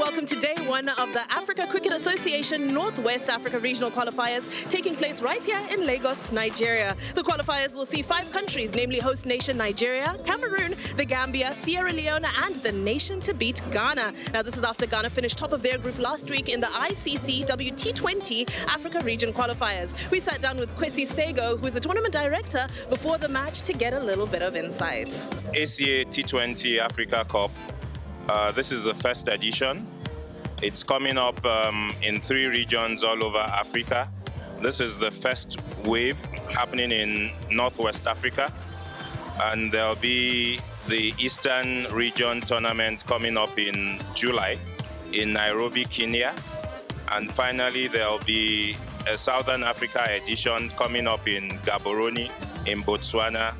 welcome to day one of the Africa Cricket Association Northwest Africa Regional Qualifiers taking place right here in Lagos, Nigeria. The qualifiers will see 5 countries, namely host nation Nigeria, Cameroon, the Gambia, Sierra Leone, and the nation to beat Ghana. Now, this is after Ghana finished top of their group last week in the ICC WT20 Africa Region Qualifiers. We sat down with Kwesi Sego, who is the tournament director, before the match to get a little bit of insight. ACA T20 Africa Cup. This is the first edition. It's coming up in 3 regions all over Africa. This is the first wave happening in Northwest Africa. And there'll be the Eastern Region tournament coming up in July in Nairobi, Kenya. And finally, there'll be a Southern Africa edition coming up in Gaborone in Botswana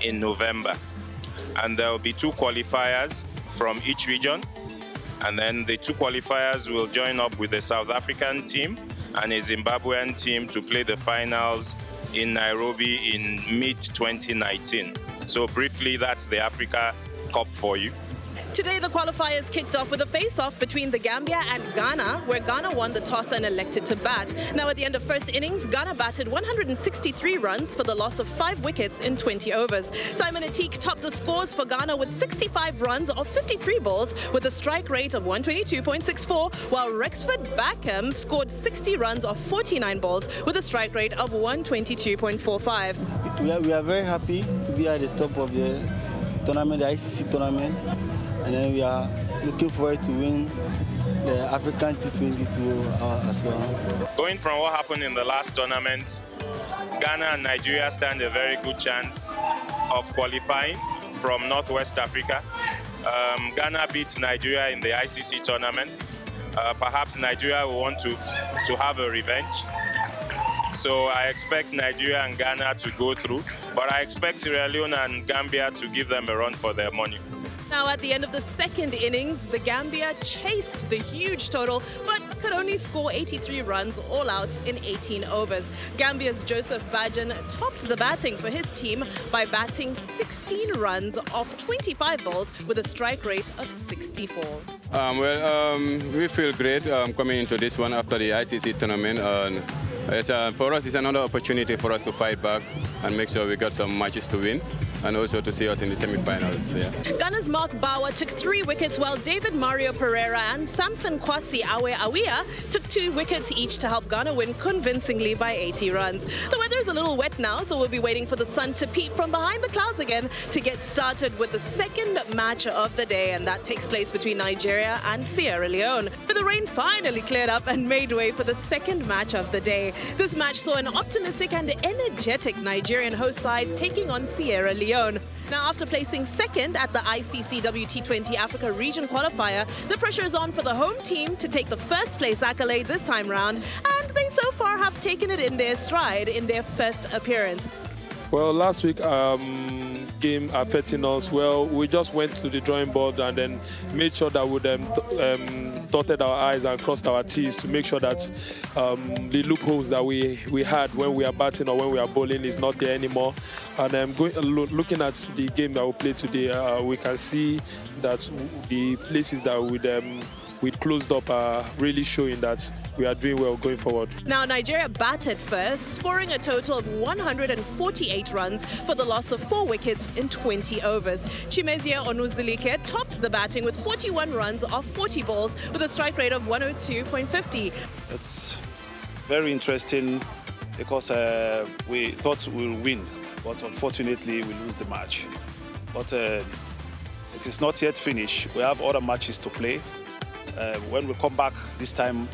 in November. And there'll be 2 qualifiers from each region, and then the 2 qualifiers will join up with the South African team and a Zimbabwean team to play the finals in Nairobi in mid-2019. So briefly, that's the Africa Cup for you. Today, the qualifiers kicked off with a face-off between the Gambia and Ghana, where Ghana won the toss and elected to bat. Now, at the end of first innings, Ghana batted 163 runs for the loss of 5 wickets in 20 overs. Simon Atik topped the scores for Ghana with 65 runs off 53 balls with a strike rate of 122.64, while Rexford Backham scored 60 runs off 49 balls with a strike rate of 122.45. We are very happy to be at the top of the tournament, the ICC tournament. And then we are looking forward to win the African T20 as well. Going from what happened in the last tournament, Ghana and Nigeria stand a very good chance of qualifying from Northwest Africa. Ghana beats Nigeria in the ICC tournament. Perhaps Nigeria will want to have a revenge. So I expect Nigeria and Ghana to go through, but I expect Sierra Leone and Gambia to give them a run for their money. Now, at the end of the second innings, the Gambia chased the huge total, but could only score 83 runs all out in 18 overs. Gambia's Joseph Bajan topped the batting for his team by batting 16 runs off 25 balls with a strike rate of 64. We feel great coming into this one after the ICC tournament. For us, it's another opportunity for us to fight back and make sure we got some matches to win, and also to see us in the semi-finals. Yeah. Ghana's Mark Bawa took 3 wickets, while David Mario Pereira and Samson Kwasi Awe Awia took 2 wickets each to help Ghana win convincingly by 80 runs. The weather is a little wet now, so we'll be waiting for the sun to peep from behind the clouds again to get started with the second match of the day, and that takes place between Nigeria and Sierra Leone. But the rain finally cleared up and made way for the second match of the day. This match saw an optimistic and energetic Nigerian host side taking on Sierra Leone. Now, after placing second at the ICC WT20 Africa Region Qualifier, the pressure is on for the home team to take the first place accolade this time round, and they so far have taken it in their stride in their first appearance. Well, last week game affecting us. Well, we just went to the drawing board and then made sure that we dotted our I's and crossed our T's to make sure that the loopholes that we had when we are batting or when we are bowling is not there anymore. And looking at the game that we played today, we can see that the places that we closed up are really showing that we are doing well going forward. Now, Nigeria batted first, scoring a total of 148 runs for the loss of 4 wickets in 20 overs. Chimezie Onuzulike topped the batting with 41 runs off 40 balls with a strike rate of 102.50. It's very interesting because we thought we'll win, but unfortunately we lose the match. But it is not yet finished. We have other matches to play. When we come back this time,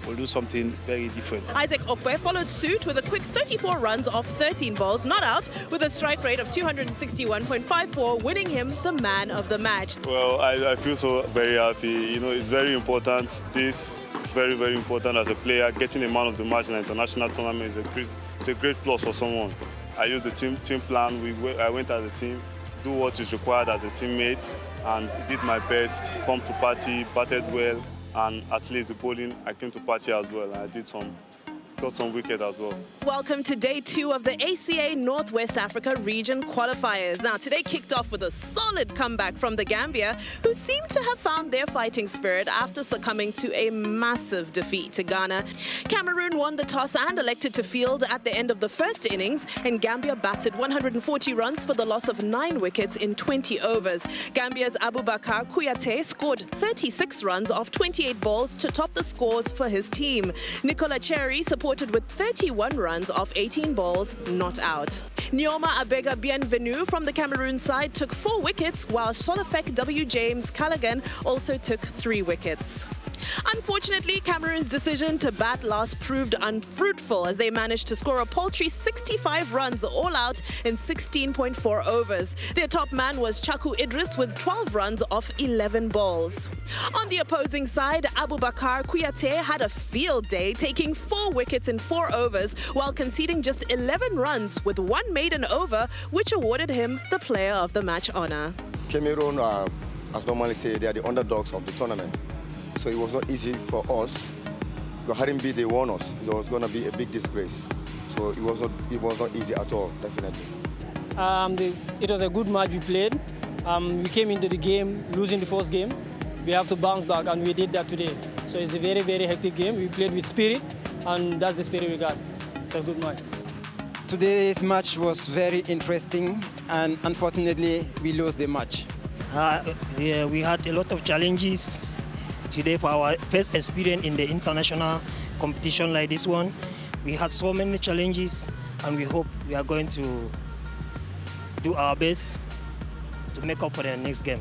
we'll do something very different. Isaac Okwe followed suit with a quick 34 runs off 13 balls, not out, with a strike rate of 261.54, winning him the man of the match. Well, I feel so very happy. You know, it's very important. This is very, very important as a player. Getting a man of the match in an international tournament is a great plus for someone. I used the team plan. I went as a team, do what is required as a teammate, and did my best, come to party, batted well, and at least the bowling, I came to party as well. I did some got some wickets as well. Welcome to day 2 of the ACA Northwest Africa Region qualifiers. Now, today kicked off with a solid comeback from the Gambia, who seem to have found their fighting spirit after succumbing to a massive defeat to Ghana. Cameroon won the toss and elected to field at the end of the first innings, and Gambia batted 140 runs for the loss of 9 wickets in 20 overs. Gambia's Abubakar Kouyaté scored 36 runs off 28 balls to top the scores for his team. Nicola Cherry supported with 31 runs off 18 balls not out. Nioma Abega Bienvenu from the Cameroon side took 4 wickets, while Solofek W. James Callaghan also took 3 wickets. Unfortunately, Cameroon's decision to bat last proved unfruitful as they managed to score a paltry 65 runs all out in 16.4 overs. Their top man was Chaku Idris with 12 runs off 11 balls. On the opposing side, Abubakar Kouyaté had a field day, taking 4 wickets in 4 overs while conceding just 11 runs with 1 maiden over, which awarded him the Player of the Match honor. Cameroon, as normally say, they are the underdogs of the tournament. So it was not easy for us. Because hadn't been they won us, it was going to be a big disgrace. So it was not easy at all, definitely. It was a good match we played. We came into the game losing the first game. We have to bounce back, and we did that today. So it's a very, very hectic game. We played with spirit, and that's the spirit we got. It's a good match. Today's match was very interesting, and unfortunately, we lost the match. Yeah, we had a lot of challenges today for our first experience in the international competition like this one. We had so many challenges, and we hope we are going to do our best to make up for the next game.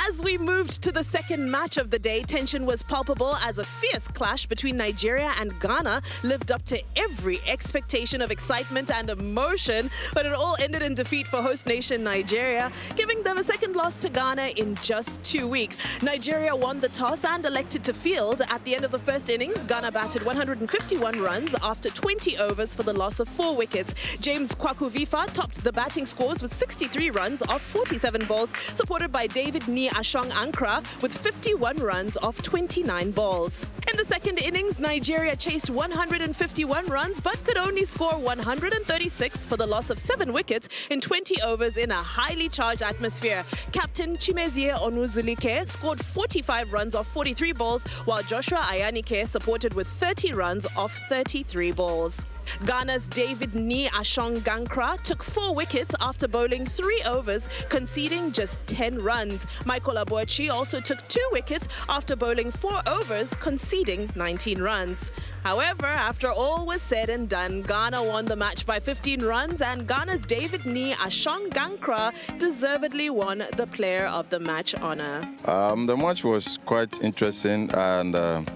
As we moved to the second match of the day, tension was palpable as a fierce clash between Nigeria and Ghana lived up to every expectation of excitement and emotion, but it all ended in defeat for host nation Nigeria, giving them a second loss to Ghana in just 2 weeks. Nigeria won the toss and elected to field. At the end of the first innings, Ghana batted 151 runs after 20 overs for the loss of 4 wickets. James Kwaku Vifa topped the batting scores with 63 runs off 47 balls, supported by David Ni Ashong Ankra with 51 runs off 29 balls. In the second innings, Nigeria chased 151 runs but could only score 136 for the loss of 7 wickets in 20 overs in a highly charged atmosphere. Captain Chimezie Onuzulike scored 45 runs off 43 balls, while Joshua Ayanike supported with 30 runs off 33 balls. Ghana's David Ni Ashong Gankra took 4 wickets after bowling 3 overs, conceding just 10 runs. Michael Abuachi also took 2 wickets after bowling 4 overs, conceding 19 runs. However, after all was said and done, Ghana won the match by 15 runs, and Ghana's David Ni Ashong Gankra deservedly won the Player of the Match honor. The match was quite interesting, and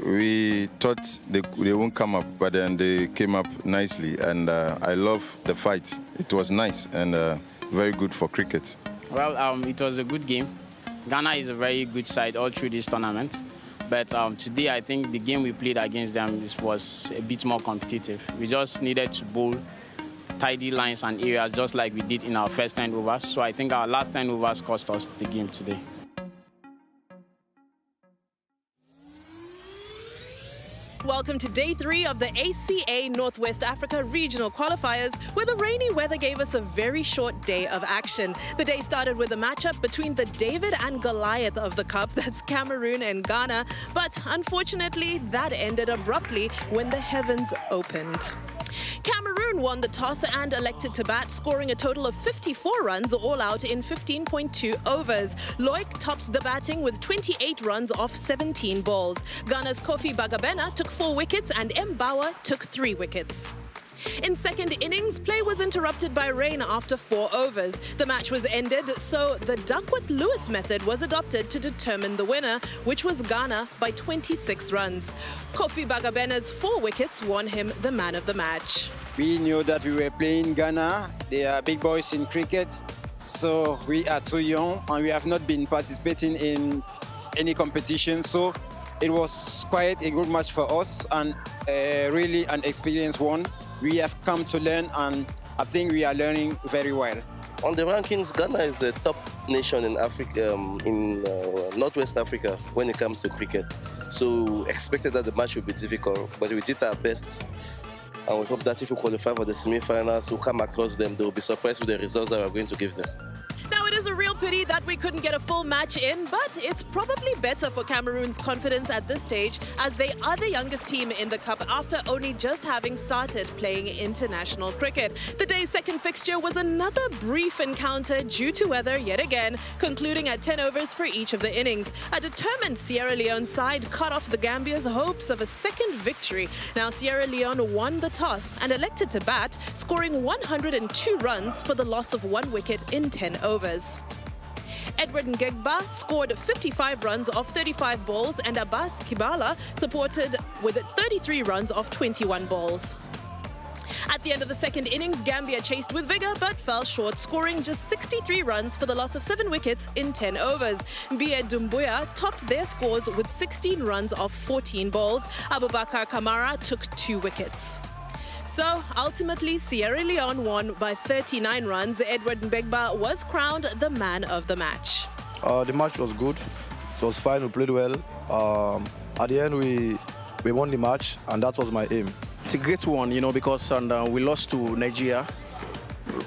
we thought they won't come up, but then they came up nicely, and I love the fight. It was nice and very good for cricket. Well, it was a good game. Ghana is a very good side all through this tournament, but today I think the game we played against them was a bit more competitive. We just needed to bowl tidy lines and areas just like we did in our first 10 overs, so I think our last 10 overs cost us the game today. Welcome to day 3 of the ACA Northwest Africa Regional Qualifiers, where the rainy weather gave us a very short day of action. The day started with a matchup between the David and Goliath of the Cup, that's Cameroon and Ghana, but unfortunately that ended abruptly when the heavens opened. Cameroon won the toss and elected to bat, scoring a total of 54 runs all out in 15.2 overs. Loic topped the batting with 28 runs off 17 balls. Ghana's Kofi Bagabena took 4 wickets and Mbawa took 3 wickets. In second innings, play was interrupted by rain after 4 overs. The match was ended, so the Duckworth-Lewis method was adopted to determine the winner, which was Ghana by 26 runs. Kofi Bagabena's 4 wickets won him the man of the match. We knew that we were playing Ghana. They are big boys in cricket, so we are too young and we have not been participating in any competition. So it was quite a good match for us and really an experienced one. We have come to learn, and I think we are learning very well. On the rankings, Ghana is the top nation in Africa, in Northwest Africa when it comes to cricket. So expected that the match would be difficult, but we did our best. And we hope that if we qualify for the semi-finals, we'll come across them. They'll be surprised with the results that we're going to give them. Now, it is a real pity that we couldn't get a full match in, but it's probably better for Cameroon's confidence at this stage, as they are the youngest team in the Cup after only just having started playing international cricket. The day's second fixture was another brief encounter due to weather yet again, concluding at 10 overs for each of the innings. A determined Sierra Leone side cut off the Gambia's hopes of a second victory. Now, Sierra Leone won the toss and elected to bat, scoring 102 runs for the loss of 1 wicket in 10 overs. Edward Ngegba scored 55 runs off 35 balls, and Abbas Kibala supported with 33 runs off 21 balls. At the end of the second innings, Gambia chased with vigour but fell short, scoring just 63 runs for the loss of 7 wickets in 10 overs. Bia Dumbuya topped their scores with 16 runs off 14 balls. Abubakar Kamara took 2 wickets. So, ultimately, Sierra Leone won by 39 runs. Edward Ngegba was crowned the man of the match. The match was good. It was fine. We played well. At the end, we won the match, and that was my aim. It's a great one, you know, because we lost to Nigeria.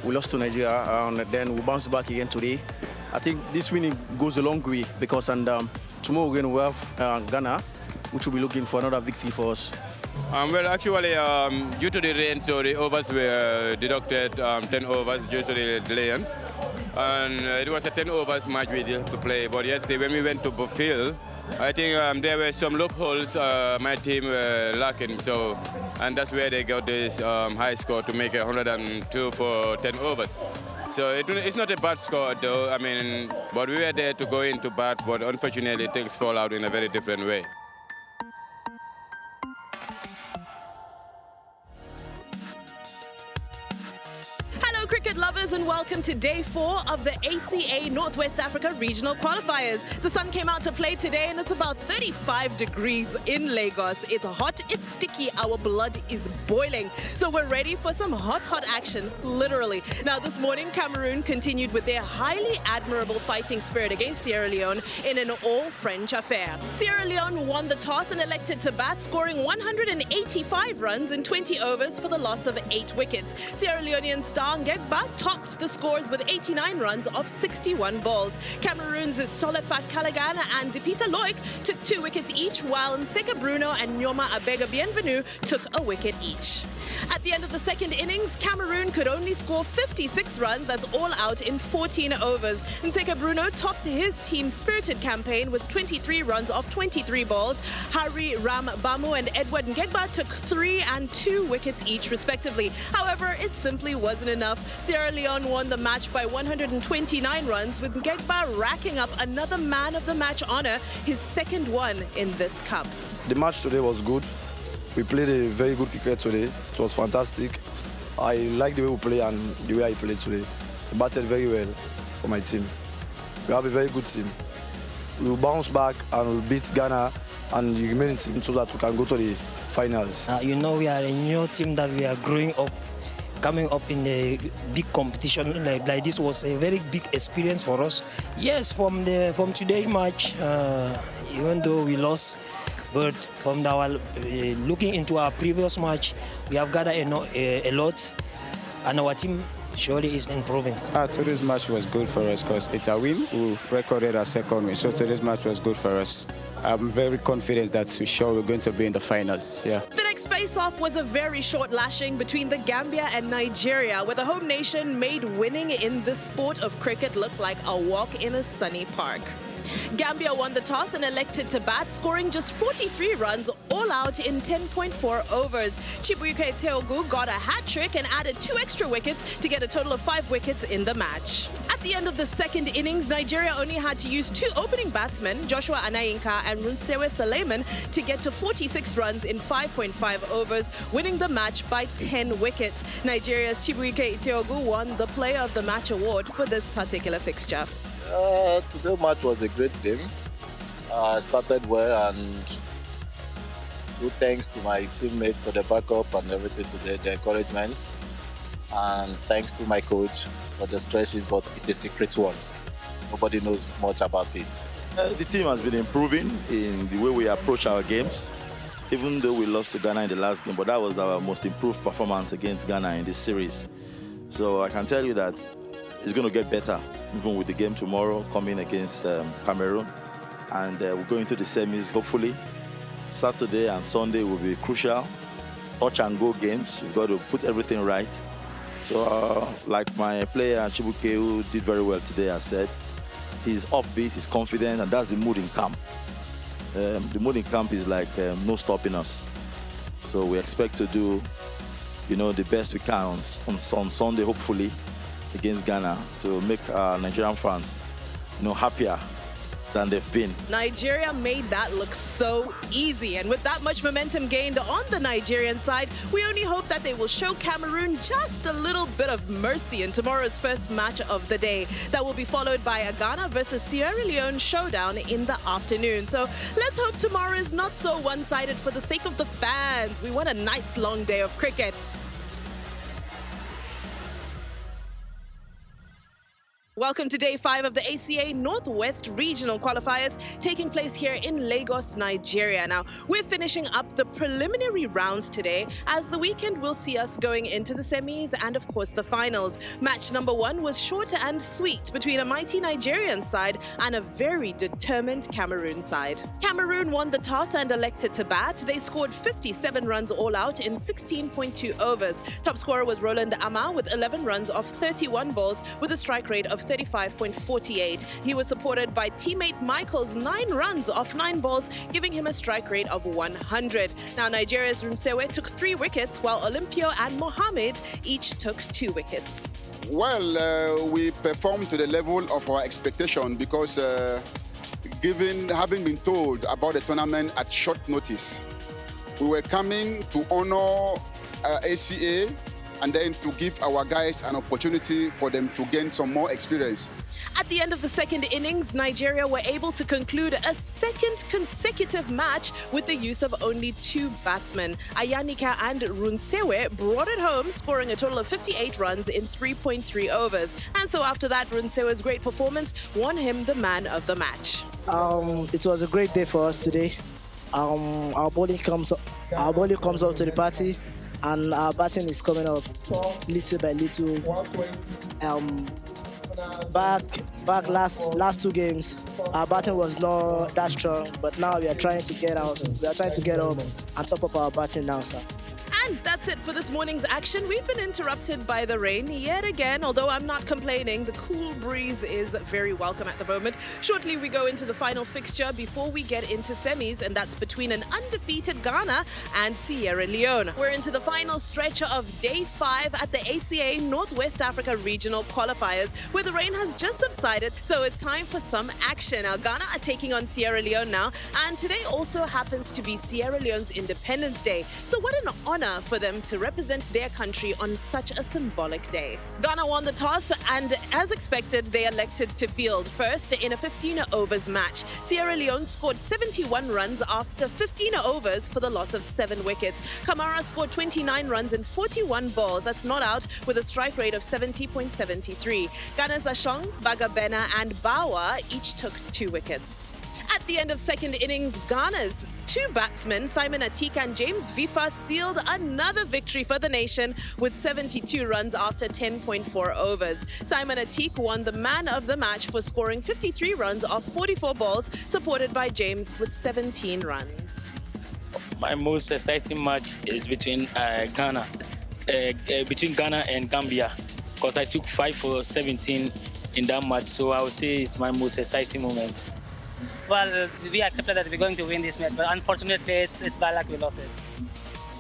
And then we bounced back again today. I think this winning goes a long way because tomorrow we're going to have Ghana, which will be looking for another victory for us. Well, actually, due to the rain, so the overs were deducted 10 overs due to the rains. And it was a 10 overs match we had to play. But yesterday, when we went to Buffalo, I think there were some loopholes my team were lacking. So, and that's where they got this high score to make 102 for 10 overs. So it's not a bad score, though. I mean, but we were there to go into bat, but unfortunately, things fall out in a very different way. Cricket lovers, and welcome to day 4 of the ACA Northwest Africa Regional Qualifiers. The sun came out to play today and it's about 35 degrees in Lagos. It's hot, it's sticky, our blood is boiling. So we're ready for some hot action, literally. Now this morning, Cameroon continued with their highly admirable fighting spirit against Sierra Leone in an all-French affair. Sierra Leone won the toss and elected to bat, scoring 185 runs in 20 overs for the loss of 8 wickets. Sierra Leonean star Ngegba topped the scores with 89 runs off 61 balls. Cameroon's Solefat Callaghan and Dipita Loic took 2 wickets each, while Nseka Bruno and Nyoma Abega Bienvenu took a wicket each. At the end of the second innings, Cameroon could only score 56 runs, that's all out in 14 overs. Nseka Bruno topped his team's spirited campaign with 23 runs off 23 balls. Hari Ram Bamu and Edward Ngegba took 3 and 2 wickets each respectively. However, it simply wasn't enough. Sierra Leone won the match by 129 runs, with Ngegba racking up another man of the match honor, his second one in this cup. The match today was good. We played a very good cricket today. It was fantastic. I like the way we play and the way I played today. I batted very well for my team. We have a very good team. We will bounce back and we'll beat Ghana and the remaining team so that we can go to the finals. You know, we are a new team that we are growing up. Coming up in a big competition like this was a very big experience for us. Yes, from today's match, even though we lost, but from our looking into our previous match, we have gathered a lot, and our team surely is improving. Today's match was good for us because it's a win. We recorded our second win, so today's match was good for us. I'm very confident that we're going to be in the finals. Yeah. The next face-off was a very short lashing between the Gambia and Nigeria, where the home nation made winning in this sport of cricket look like a walk in a sunny park. Gambia won the toss and elected to bat, scoring just 43 runs all out in 10.4 overs. Chibuike Teogu got a hat-trick and added 2 extra wickets to get a total of 5 wickets in the match. At the end of the second innings, Nigeria only had to use 2 opening batsmen, Joshua Anayinka and Runsewe Suleiman, to get to 46 runs in 5.5 overs, winning the match by 10 wickets. Nigeria's Chibuike Teogu won the Player of the Match award for this particular fixture. Today's match was a great game. I started well, and good thanks to my teammates for the backup and everything today, the encouragement. And thanks to my coach for the stretches, but it's a secret one. Nobody knows much about it. The team has been improving in the way we approach our games, even though we lost to Ghana in the last game, but that was our most improved performance against Ghana in this series. So I can tell you that it's going to get better, even with the game tomorrow coming against Cameroon. And we're going to the semis, hopefully. Saturday and Sunday will be crucial. Touch and go games. You've got to put everything right. So like my player, Chibuke, who did very well today, has said, he's upbeat, he's confident, and that's the mood in camp. The mood in camp is like no stopping us. So we expect to do, the best we can on Sunday, hopefully, against Ghana to make our Nigerian fans, happier than they've been. Nigeria made that look so easy, and with that much momentum gained on the Nigerian side, we only hope that they will show Cameroon just a little bit of mercy in tomorrow's first match of the day. That will be followed by a Ghana versus Sierra Leone showdown in the afternoon. So let's hope tomorrow is not so one-sided for the sake of the fans. We want a nice long day of cricket. Welcome to day 5 of the ACA Northwest Regional Qualifiers taking place here in Lagos, Nigeria. Now, we're finishing up the preliminary rounds today, as the weekend will see us going into the semis and, of course, the finals. Match number 1 was short and sweet between a mighty Nigerian side and a very determined Cameroon side. Cameroon won the toss and elected to bat. They scored 57 runs all out in 16.2 overs. Top scorer was Roland Ama with 11 runs off 31 balls with a strike rate of 35.48. He was supported by teammate Michael's 9 runs off 9 balls, giving him a strike rate of 100. Now, Nigeria's Runsewe took 3 wickets, while Olympio and Mohamed each took 2 wickets. Well, we performed to the level of our expectation because having been told about the tournament at short notice, we were coming to honor ACA and then to give our guys an opportunity for them to gain some more experience. At the end of the second innings, Nigeria were able to conclude a second consecutive match with the use of only 2 batsmen. Ayanika and Runsewe brought it home, scoring a total of 58 runs in 3.3 overs. And so after that, Runsewe's great performance won him the man of the match. It was a great day for us today. Our bowling comes up to the party, and our batting is coming up little by little. Back last 2 games, our batting was not that strong, but now we are trying to get out. We are trying to get up and top up our batting now, sir. And that's it for this morning's action. We've been interrupted by the rain yet again, although I'm not complaining. The cool breeze is very welcome at the moment. Shortly, we go into the final fixture before we get into semis, and that's between an undefeated Ghana and Sierra Leone. We're into the final stretch of day 5 at the ACA Northwest Africa Regional Qualifiers, where the rain has just subsided, so it's time for some action. Now, Ghana are taking on Sierra Leone now, and today also happens to be Sierra Leone's Independence Day. So what an honor for them to represent their country on such a symbolic day. Ghana won the toss, and as expected, they elected to field first in a 15 overs match. Sierra Leone scored 71 runs after 15 overs for the loss of 7 wickets. Kamara scored 29 runs in 41 balls. That's not out, with a strike rate of 70.73. Ghana's Ashong, Bagabena and Bawa each took 2 wickets. At the end of second innings, Ghana's 2 batsmen, Simon Atik and James Vifa, sealed another victory for the nation with 72 runs after 10.4 overs. Simon Atik won the man of the match for scoring 53 runs off 44 balls, supported by James with 17 runs. My most exciting match is between Ghana and Gambia, because I took 5 for 17 in that match, so I would say it's my most exciting moment. Well, we accepted that we're going to win this match, but unfortunately, it's bad luck we lost it.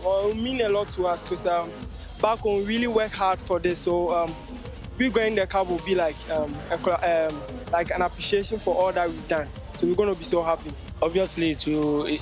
Well, it means a lot to us because back home we really work hard for this. So we going in the cup will be like an appreciation for all that we've done. So we're going to be so happy. Obviously,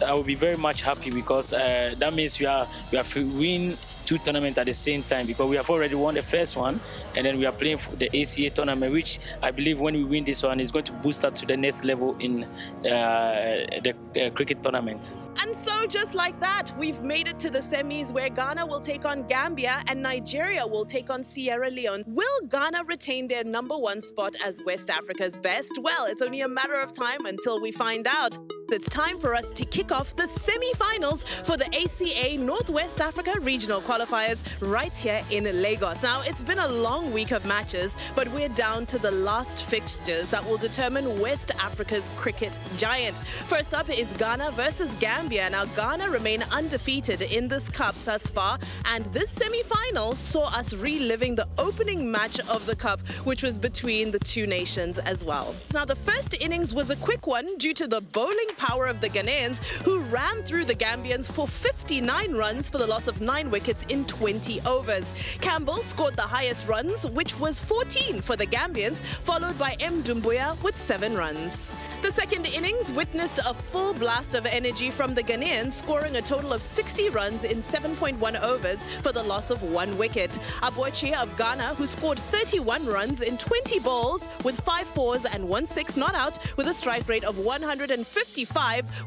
I will be very much happy because that means we have win two tournaments at the same time, because we have already won the first one, and then we are playing for the ACA tournament, which I believe when we win this one is going to boost us to the next level in the cricket tournament. And so just like that, we've made it to the semis where Ghana will take on Gambia and Nigeria will take on Sierra Leone. Will Ghana retain their #1 spot as West Africa's best? Well, it's only a matter of time until we find out. It's time for us to kick off the semi-finals for the ACA Northwest Africa Regional Qualifiers right here in Lagos. Now, it's been a long week of matches, but we're down to the last fixtures that will determine West Africa's cricket giant. First up is Ghana versus Gambia. Now, Ghana remain undefeated in this cup thus far, and this semi-final saw us reliving the opening match of the cup, which was between the two nations as well. Now, the first innings was a quick one due to the bowling power of the Ghanaians, who ran through the Gambians for 59 runs for the loss of 9 wickets in 20 overs. Campbell scored the highest runs, which was 14 for the Gambians, followed by M. Dumbuya with 7 runs. The second innings witnessed a full blast of energy from the Ghanaians, scoring a total of 60 runs in 7.1 overs for the loss of 1 wicket. Aboichi of Ghana, who scored 31 runs in 20 balls with 5 fours and 1 6 not out with a strike rate of 155,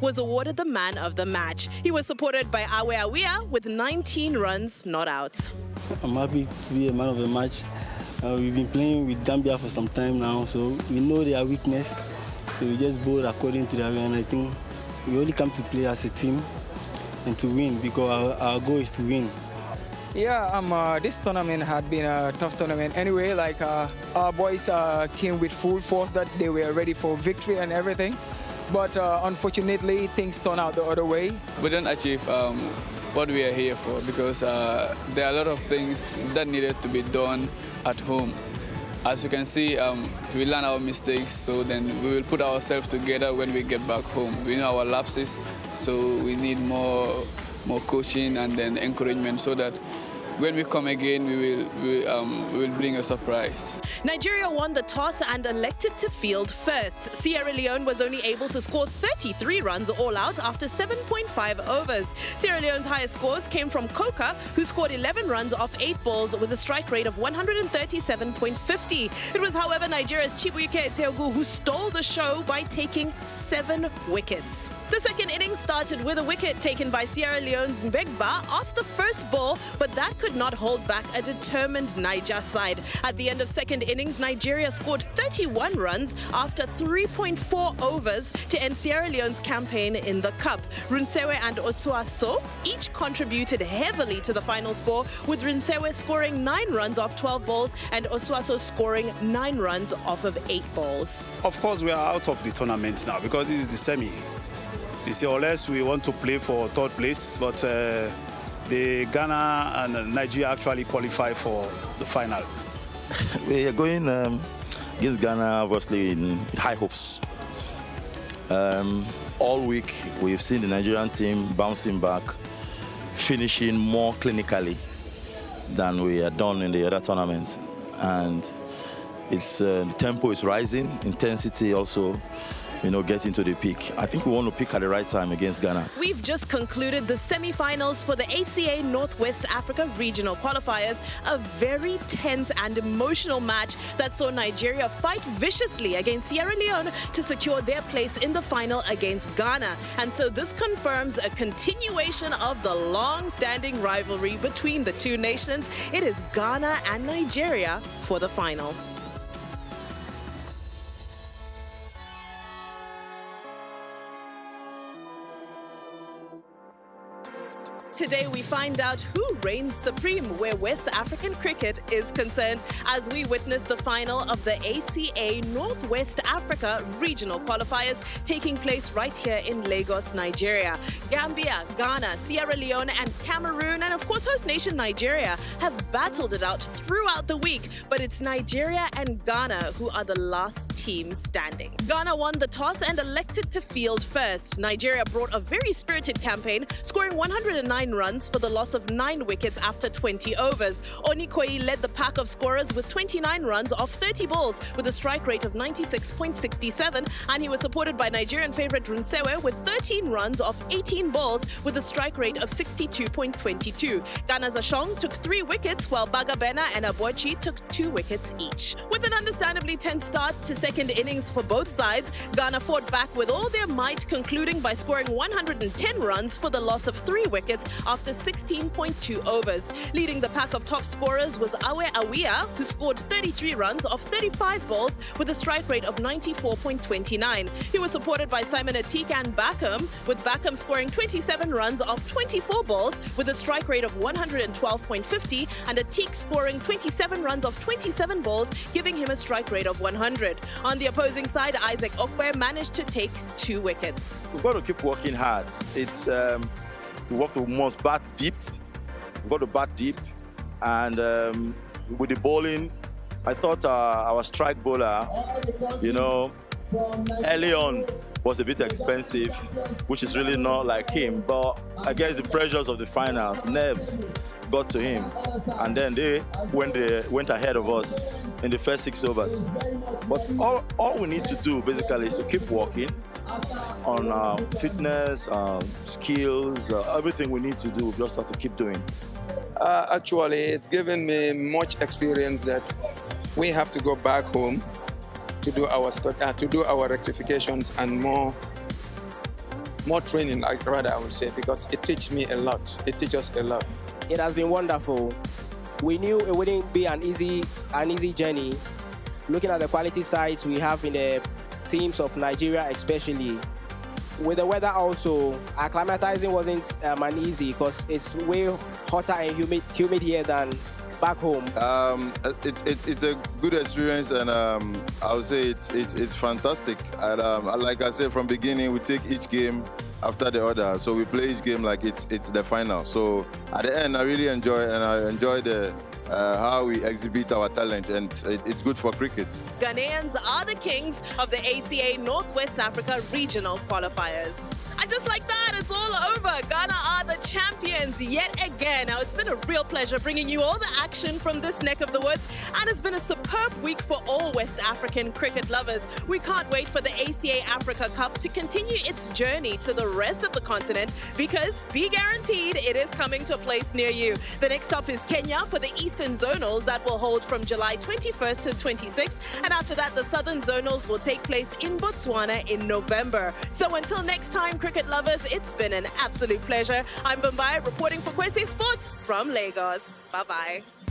was awarded the man of the match. He was supported by Awe Awia with 19 runs not out. I'm happy to be a man of the match. We've been playing with Gambia for some time now, so we know their weakness. So we just bowl according to their way, and I think we only come to play as a team and to win, because our goal is to win. Yeah, this tournament had been a tough tournament anyway. Like our boys came with full force that they were ready for victory and everything. But unfortunately, things turned out the other way. We didn't achieve what we are here for, because there are a lot of things that needed to be done at home. As you can see, we learn our mistakes, so then we will put ourselves together when we get back home. We know our lapses, so we need more coaching and then encouragement, so that when we come again, we will bring a surprise. Nigeria won the toss and elected to field first. Sierra Leone was only able to score 33 runs all out after 7.5 overs. Sierra Leone's highest scores came from Coca, who scored 11 runs off 8 balls with a strike rate of 137.50. It was, however, Nigeria's Chibuike Eteogu who stole the show by taking 7 wickets. The second innings started with a wicket taken by Sierra Leone's Mbegba off the first ball, but that could not hold back a determined Niger side. At the end of second innings, Nigeria scored 31 runs after 3.4 overs to end Sierra Leone's campaign in the cup. Runsewe and Osuaso each contributed heavily to the final score, with Runsewe scoring 9 runs off 12 balls and Osuaso scoring 9 runs off of 8 balls. Of course, we are out of the tournament now because this is the semi. You see, unless we want to play for 3rd place, but the Ghana and Nigeria actually qualify for the final. We are going against Ghana, obviously, in high hopes. All week, we've seen the Nigerian team bouncing back, finishing more clinically than we had done in the other tournaments. And it's the tempo is rising, intensity also, getting to the peak. I think we want to peak at the right time against Ghana. We've just concluded the semi-finals for the ACA Northwest Africa Regional Qualifiers, a very tense and emotional match that saw Nigeria fight viciously against Sierra Leone to secure their place in the final against Ghana. And so this confirms a continuation of the long-standing rivalry between the two nations. It is Ghana and Nigeria for the final. Today we find out who reigns supreme where West African cricket is concerned as we witness the final of the ACA Northwest Africa Regional Qualifiers taking place right here in Lagos, Nigeria. Gambia, Ghana, Sierra Leone and Cameroon, and of course host nation Nigeria, have battled it out throughout the week, but it's Nigeria and Ghana who are the last team standing. Ghana won the toss and elected to field first. Nigeria brought a very spirited campaign, scoring 109 runs for the loss of 9 wickets after 20 overs. Onikoi led the pack of scorers with 29 runs off 30 balls with a strike rate of 96.67, and he was supported by Nigerian favourite Runsewe with 13 runs off 18 balls with a strike rate of 62.22. Ghana's Ashong took 3 wickets while Bagabena and Aboichi took 2 wickets each. With an understandably tense start to second innings for both sides, Ghana fought back with all their might, concluding by scoring 110 runs for the loss of 3 wickets after 16.2 overs. Leading the pack of top scorers was Awe Awia, who scored 33 runs off 35 balls with a strike rate of 94.29. He was supported by Simon Atik and Backham, with Backham scoring 27 runs off 24 balls with a strike rate of 112.50, and Atik scoring 27 runs off 27 balls, giving him a strike rate of 100. On the opposing side, Isaac Okwe managed to take 2 wickets. We've got to keep working hard. It's we have to must bat deep. We've got to bat deep, and with the bowling, I thought our strike bowler, early on was a bit expensive, which is really not like him. But I guess the pressures of the finals, nerves got to him, and then they went ahead of us in the first 6 overs. But all we need to do basically is to keep working on fitness, skills, everything we need to do. We just have to keep doing. Actually, it's given me much experience that we have to go back home to do our rectifications and more training, I would say, because it teaches me a lot. It teaches us a lot. It has been wonderful. We knew it wouldn't be an easy journey. Looking at the quality sides we have in the teams of Nigeria, especially with the weather, also acclimatizing wasn't an easy, because it's way hotter and humid here than back home. It's a good experience, and I would say it's fantastic. And like I said from beginning, we take each game after the other, so we play each game like it's the final. So at the end, I really enjoy it, and I enjoy how we exhibit our talent, and it's good for cricket. Ghanaians are the kings of the ACA Northwest Africa Regional Qualifiers. And just like that, it's all over. Ghana are the champions yet again. Now, it's been a real pleasure bringing you all the action from this neck of the woods, and it's been a superb week for all West African cricket lovers. We can't wait for the ACA Africa Cup to continue its journey to the rest of the continent, because be guaranteed it is coming to a place near you. The next stop is Kenya for the Eastern Zonals that will hold from July 21st to 26th, and after that, the Southern Zonals will take place in Botswana in November. So until next time, cricket lovers, it's been an absolute pleasure. I'm Bombay reporting for Kwesi Sports from Lagos. Bye-bye.